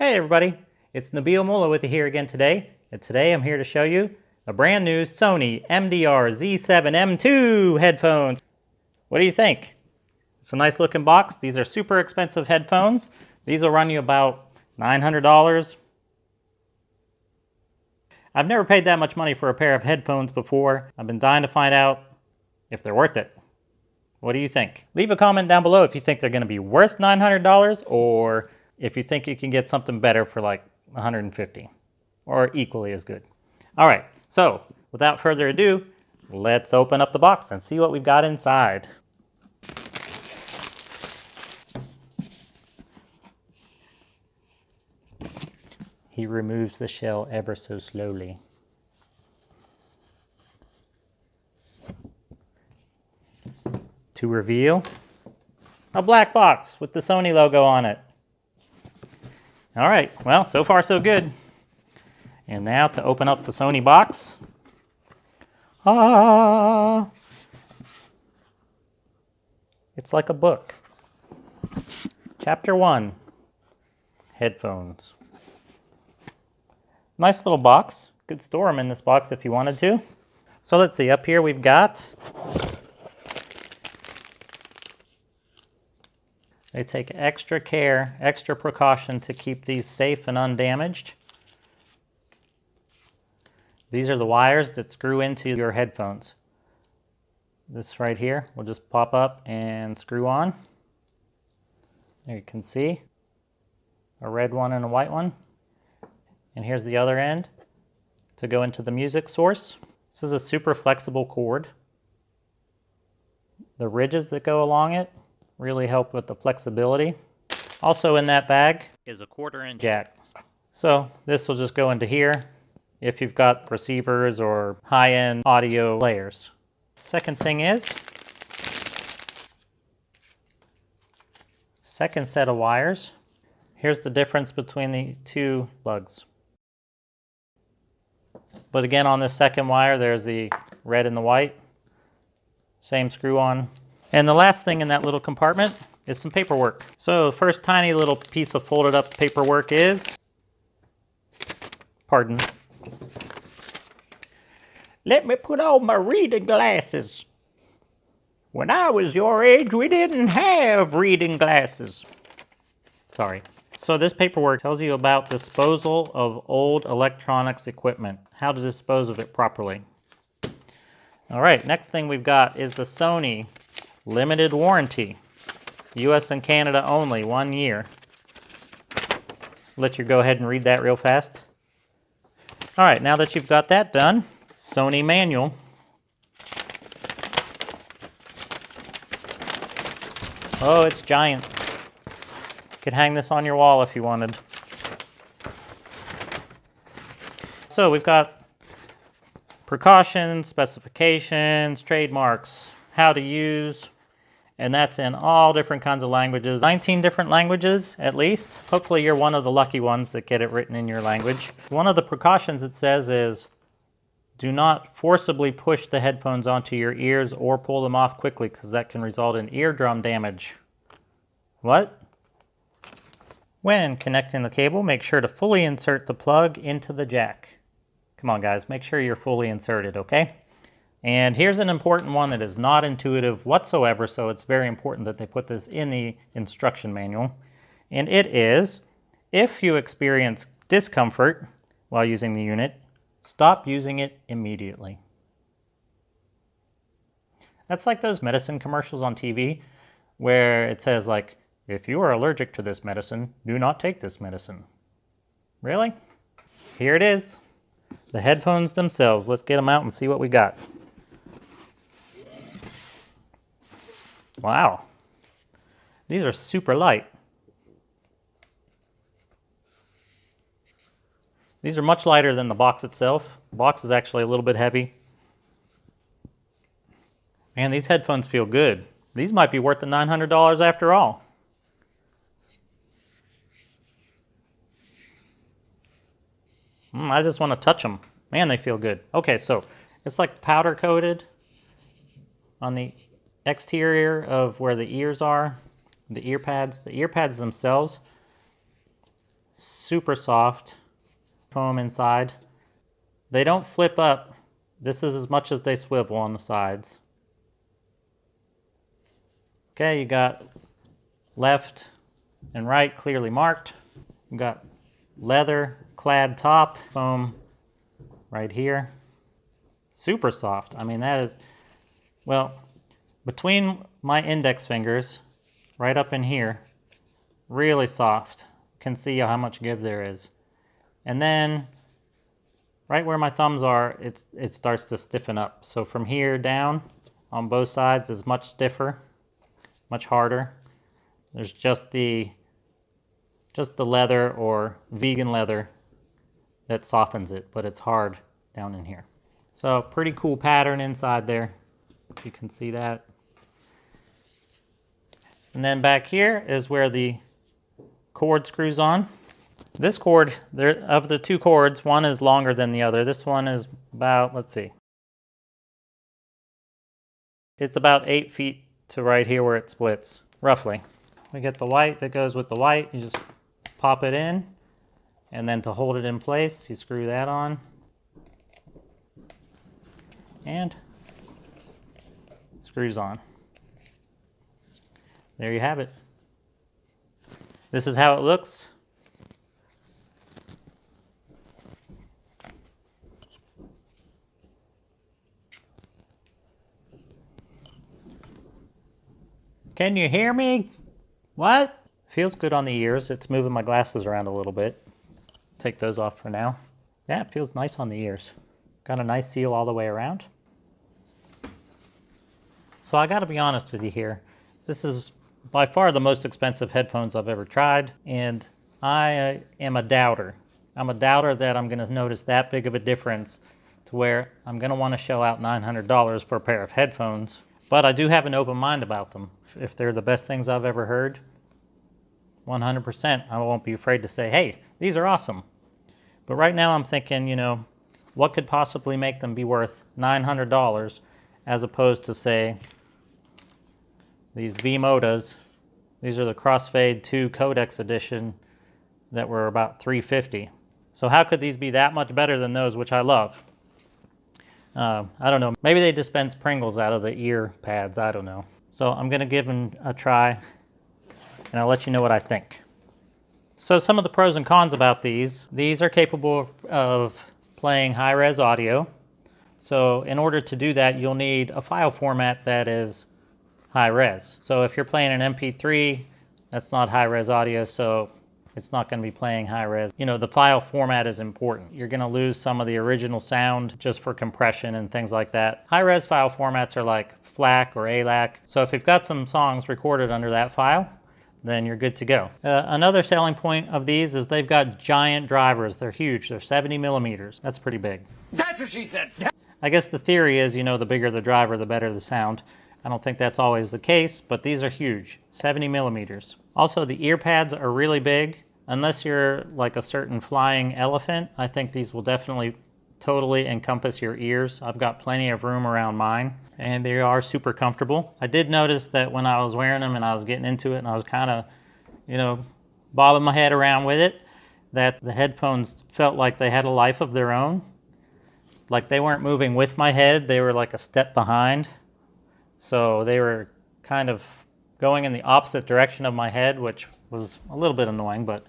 Hey everybody, it's Nabil Mullah with you here again today, and today I'm here to show you a brand new Sony MDR-Z7M2 headphones. What do you think? It's a nice looking box. These are super expensive headphones. These will run you about $900. I've never paid that much money for a pair of headphones before. I've been dying to find out if they're worth it. What do you think? Leave a comment down below if you think they're going to be worth $900 or if you think you can get something better for like $150 or equally as good. All right, so without further ado, let's open up the box and see what we've got inside. He removes the shell ever so slowly. To reveal a black box with the Sony logo on it. All right, well, so far so good. And now to open up the Sony box. Ah! It's like a book. Chapter 1, headphones. Nice little box. Could store them in this box if you wanted to. So let's see, up here we've got, they take extra care, extra precaution to keep these safe and undamaged. These are the wires that screw into your headphones. This right here will just pop up and screw on. There you can see a red one and a white one. And here's the other end to go into the music source. This is a super flexible cord. The ridges that go along it really help with the flexibility. Also in that bag is a 1/4" jack. So this will just go into here if you've got receivers or high-end audio players. Second thing is, second set of wires. Here's the difference between the two plugs. But again, on this second wire, there's the red and the white. Same screw on. And the last thing in that little compartment is some paperwork. So first tiny little piece of folded up paperwork is, pardon, let me put on my reading glasses. When I was your age, we didn't have reading glasses. Sorry. So this paperwork tells you about disposal of old electronics equipment, how to dispose of it properly. All right, next thing we've got is the Sony limited warranty. US and Canada only, 1 year. Let you go ahead and read that real fast. All right, now that you've got that done, Sony manual. Oh, it's giant. You could hang this on your wall if you wanted. So we've got precautions, specifications, trademarks, how to use, and that's in all different kinds of languages. 19 different languages, at least. Hopefully you're one of the lucky ones that get it written in your language. One of the precautions it says is, do not forcibly push the headphones onto your ears or pull them off quickly, because that can result in eardrum damage. What? When connecting the cable, make sure to fully insert the plug into the jack. Come on guys, make sure you're fully inserted, okay? And here's an important one that is not intuitive whatsoever, so it's very important that they put this in the instruction manual. And it is, if you experience discomfort while using the unit, stop using it immediately. That's like those medicine commercials on TV where it says like, if you are allergic to this medicine, do not take this medicine. Really? Here it is. The headphones themselves. Let's get them out and see what we got. Wow. These are super light. These are much lighter than the box itself. The box is actually a little bit heavy. Man, these headphones feel good. These might be worth the $900 after all. I just want to touch them. Man, they feel good. Okay, so it's like powder coated on the exterior of where the ears are, the ear pads. The ear pads themselves super soft foam inside. They don't flip up. This is as much as they swivel on the sides. Okay, you got left and right clearly marked. You got leather clad top, foam right here. Super soft. I mean, that is, well, between my index fingers, right up in here, really soft. You can see how much give there is. And then, right where my thumbs are, it starts to stiffen up. So from here down, on both sides, is much stiffer, much harder. There's just the leather or vegan leather that softens it, but it's hard down in here. So pretty cool pattern inside there, if you can see that. And then back here is where the cord screws on. This cord, of the two cords, one is longer than the other. This one is about, let's see, it's about 8 feet to right here where it splits, roughly. We get the white that goes with the white. You just pop it in, and then to hold it in place, you screw that on, and it screws on. There you have it. This is how it looks. Can you hear me? What? Feels good on the ears. It's moving my glasses around a little bit. Take those off for now. Yeah, it feels nice on the ears. Got a nice seal all the way around. So I gotta be honest with you here. This is by far the most expensive headphones I've ever tried, and I am a doubter. I'm a doubter that I'm gonna notice that big of a difference to where I'm gonna wanna shell out $900 for a pair of headphones. But I do have an open mind about them. If they're the best things I've ever heard, 100%, I won't be afraid to say, hey, these are awesome. But right now I'm thinking, you know, what could possibly make them be worth $900 as opposed to, say, these V-Modas. These are the Crossfade 2 Codex Edition that were about $350. So how could these be that much better than those, which I love? I don't know. Maybe they dispense Pringles out of the ear pads. I don't know. So I'm going to give them a try, and I'll let you know what I think. So some of the pros and cons about these. These are capable of playing high-res audio. So in order to do that, you'll need a file format that is high-res. So if you're playing an MP3, that's not high-res audio, so it's not going to be playing high-res. You know, the file format is important. You're going to lose some of the original sound just for compression and things like that. High-res file formats are like FLAC or ALAC. So if you've got some songs recorded under that file, then you're good to go. Another selling point of these is they've got giant drivers. They're huge. They're 70 millimeters. That's pretty big. That's what she said. I guess the theory is, you know, the bigger the driver, the better the sound. I don't think that's always the case, but these are huge, 70 millimeters. Also, the ear pads are really big. Unless you're like a certain flying elephant, I think these will definitely totally encompass your ears. I've got plenty of room around mine, and they are super comfortable. I did notice that when I was wearing them and I was getting into it and I was kind of, you know, bobbing my head around with it, that the headphones felt like they had a life of their own. Like they weren't moving with my head, they were like a step behind. So they were kind of going in the opposite direction of my head, which was a little bit annoying, but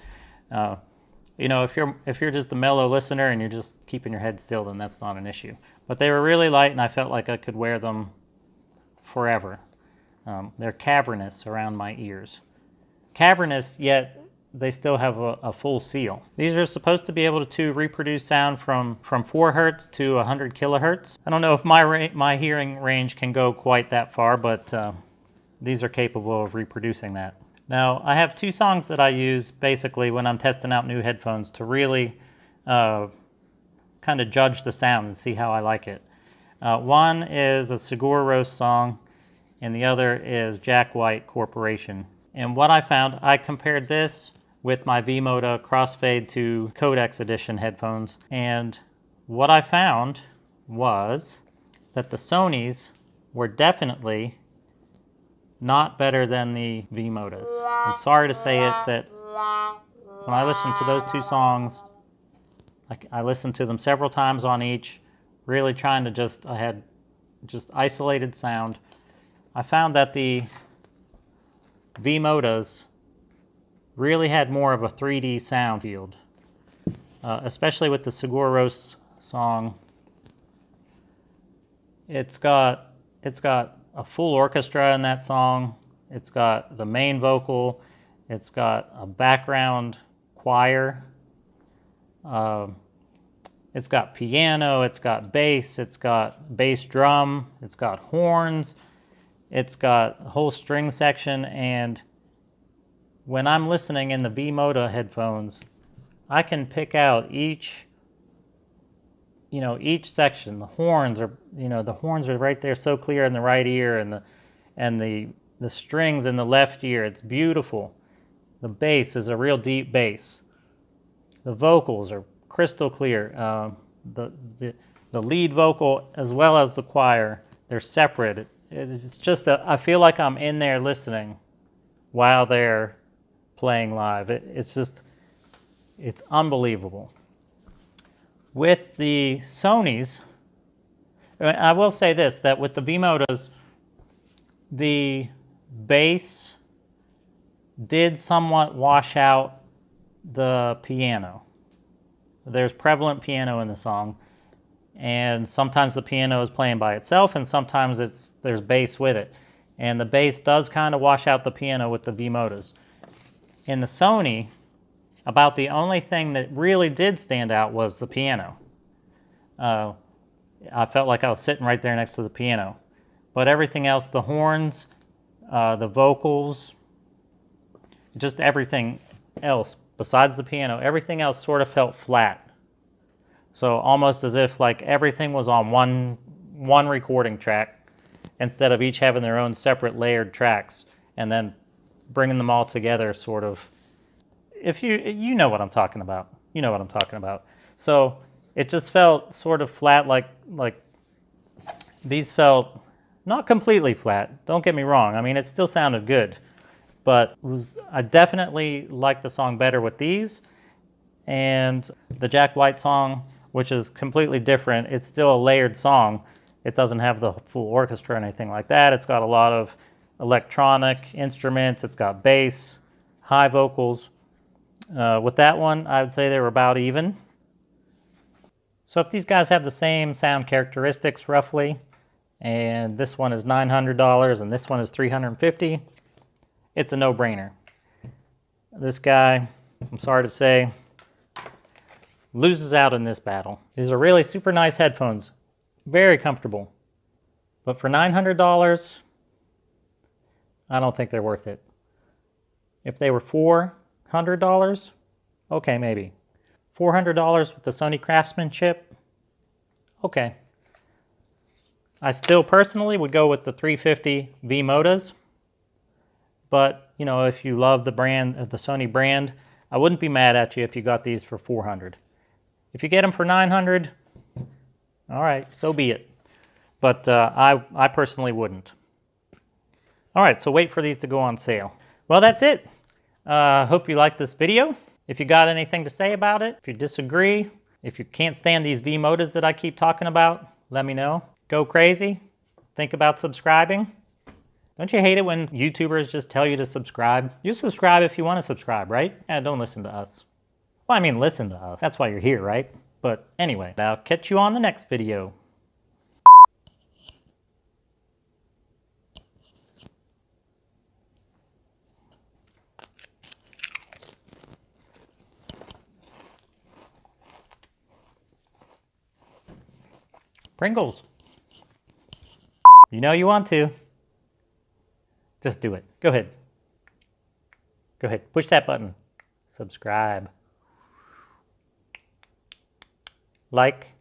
you know, if you're just a mellow listener and you're just keeping your head still, then that's not an issue. But they were really light, and I felt like I could wear them forever. They're cavernous around my ears. Cavernous, yet they still have a full seal. These are supposed to be able to reproduce sound from 4 hertz to 100 kilohertz. I don't know if my hearing range can go quite that far, but these are capable of reproducing that. Now, I have 2 songs that I use basically when I'm testing out new headphones to really kind of judge the sound and see how I like it. One is a Sigur roast song, and the other is Jack White Corporation. And what I found, I compared this with my V-Moda Crossfade 2 Codex Edition headphones, and what I found was that the Sonys were definitely not better than the V-Modas. I'm sorry to say it, that When I listened to those two songs, I listened to them several times on each, really trying to I had just isolated sound. I found that the V-Modas really had more of a 3D sound field, especially with the Sigur song. It's got a full orchestra in that song. It's got the main vocal. It's got a background choir. It's got piano. It's got bass. It's got bass drum. It's got horns. It's got a whole string section. And when I'm listening in the V-Moda headphones, I can pick out each section. The horns are right there, so clear in the right ear, and the strings in the left ear. It's beautiful. The bass is a real deep bass. The vocals are crystal clear. The lead vocal as well as the choir, they're separate. It's just I feel like I'm in there listening while they're playing live. It's unbelievable. With the Sonys, I will say this, that with the V-Modas, the bass did somewhat wash out the piano. There's prevalent piano in the song, and sometimes the piano is playing by itself, and sometimes there's bass with it. And the bass does kind of wash out the piano with the V-Modas. In the Sony, about the only thing that really did stand out was the piano. I felt like I was sitting right there next to the piano. But everything else, the horns, the vocals, just everything else besides the piano, everything else sort of felt flat. So almost as if like everything was on one recording track instead of each having their own separate layered tracks and then bringing them all together sort of. If you know what I'm talking about. You know what I'm talking about. So it just felt sort of flat, like these felt not completely flat. Don't get me wrong. I mean, it still sounded good, but I definitely liked the song better with these. And the Jack White song, which is completely different, it's still a layered song. It doesn't have the full orchestra or anything like that. It's got a lot of electronic instruments. It's got bass, high vocals. With that one, I would say they were about even. So if these guys have the same sound characteristics roughly, and this one is $900 and this one is $350, it's a no-brainer. This guy, I'm sorry to say, loses out in this battle. These are really super nice headphones, very comfortable. But for $900, I don't think they're worth it. If they were $400, okay, maybe. $400 with the Sony craftsmanship, okay. I still personally would go with the 350 V-Modas, but you know, if you love the brand, the Sony brand, I wouldn't be mad at you if you got these for $400. If you get them for $900, all right, so be it. But I personally wouldn't. All right, so wait for these to go on sale. Well, that's it. Hope you liked this video. If you got anything to say about it, if you disagree, if you can't stand these V-Modas that I keep talking about, let me know. Go crazy. Think about subscribing. Don't you hate it when YouTubers just tell you to subscribe? You subscribe if you want to subscribe, right? And don't listen to us. Well, I mean, listen to us. That's why you're here, right? But anyway, I'll catch you on the next video. Pringles. You know you want to. Just do it. Go ahead. Go ahead. Push that button. Subscribe. Like.